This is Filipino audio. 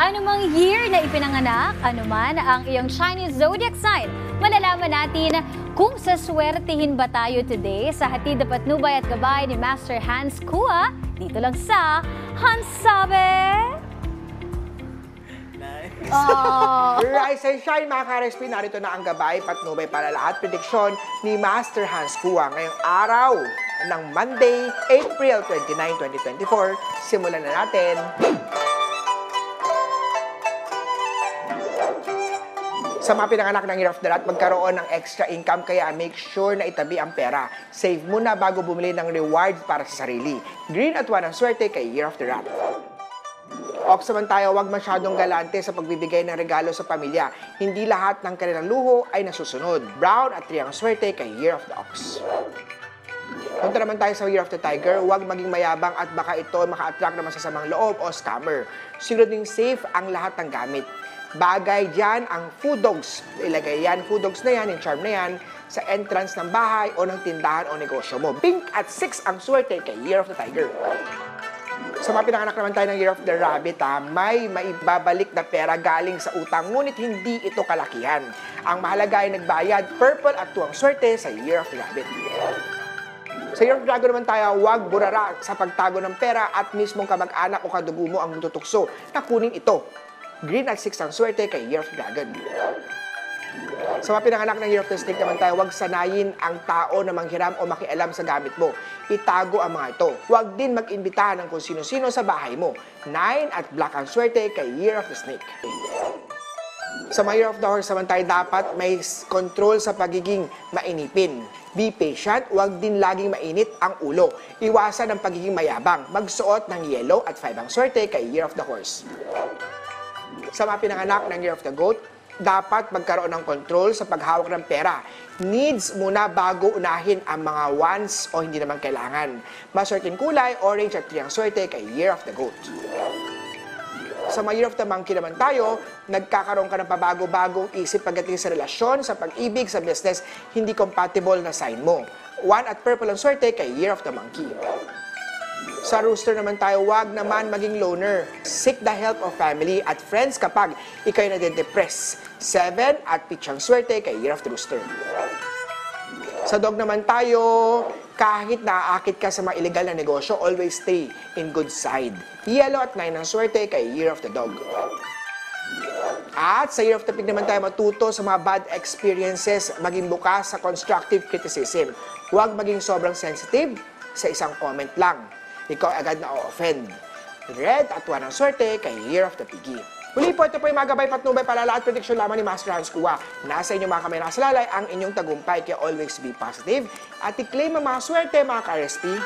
Anumang year na ipinanganak, anuman ang iyong Chinese zodiac sign, malalaman natin kung saswertihin ba tayo today sa Hatid na Patnubay at Gabay ni Master Hans Kua, dito lang sa Hans Sabi. Nice. Oh. Rise and shine mga ka-RSP, narito na ang gabay, patnubay para lahat. Prediksyon ni Master Hans Kua ngayong araw ng Monday, April 29, 2024. Simulan na natin. Sa mga pinanganak ng Year of the Rat, magkaroon ng extra income kaya make sure na itabi ang pera. Save muna bago bumili ng rewards para sa sarili. Green at 1 ang swerte kay Year of the Rat. Ox naman tayo, huwag masyadong galante sa pagbibigay ng regalo sa pamilya. Hindi lahat ng kanilang luho ay nasusunod. Brown at 3 ang swerte kay Year of the Ox. Punta naman tayo sa Year of the Tiger, huwag maging mayabang at baka ito maka-attract ng masasamang loob o scammer. Sigurading safe ang lahat ng gamit. Bagay dyan ang food dogs. Ilagay yan, food dogs na yan, yung charm na yan, sa entrance ng bahay o ng tindahan o negosyo mo. Pink at 6 ang swerte kay Year of the Tiger. Sa mga pinanganak naman tayo ng Year of the Rabbit, may maibabalik na pera galing sa utang, ngunit hindi ito kalakihan. Ang mahalaga ay nagbayad, purple at 2 ang swerte sa Year of the Rabbit. Sa Year of the Dragon naman tayo, huwag burara sa pagtago ng pera at mismong kamag-anak o kadugo mo ang tutukso na kunin ito. Green at 6 ang swerte kay Year of the Dragon. Sa mga pinanganak ng Year of the Snake naman tayo, huwag sanayin ang tao na manghiram o makialam sa gamit mo. Itago ang mga ito. Huwag din mag-imbitahan ng kung sino-sino sa bahay mo. 9 at black ang swerte kay Year of the Snake. Sa mga Year of the Horse naman tayo, dapat may control sa pagiging mainipin. Be patient, huwag din laging mainit ang ulo. Iwasan ang pagiging mayabang. Magsuot ng yellow at 5 ang swerte kay Year of the Horse. Sa mga pinanganak ng Year of the Goat, dapat magkaroon ng control sa paghawak ng pera. Needs muna bago unahin ang mga wants o hindi naman kailangan. Maswerteng kulay, orange at 3 ang swerte kay Year of the Goat. Sa mga Year of the Monkey naman tayo, nagkakaroon ka ng pabago-bagong isip pagdating sa relasyon, sa pag-ibig, sa business, hindi compatible na sign mo. 1 at purple ang swerte kay Year of the Monkey. Sa Rooster naman tayo, wag naman maging loner. Seek the help of family at friends kapag ikaw'y nade-depress. 7 at peach ang swerte kay Year of the Rooster. Sa Dog naman tayo, kahit naaakit ka sa mga illegal na negosyo, always stay in good side. Yellow at 9 ang swerte kay Year of the Dog. At sa Year of the Pig naman tayo, matuto sa mga bad experiences, maging bukas sa constructive criticism. Huwag maging sobrang sensitive sa isang comment lang. Ikaw agad na o-offend. Red at 1 ang swerte kay Year of the Piggy. Muli po, ito po yung mga gabay patnubay palala at prediksyon lamang ni Master Hans Kua. Nasa inyo mga kamay nakasalalay ang inyong tagumpay, kaya always be positive at i-claim ang mga swerte mga ka-RSP.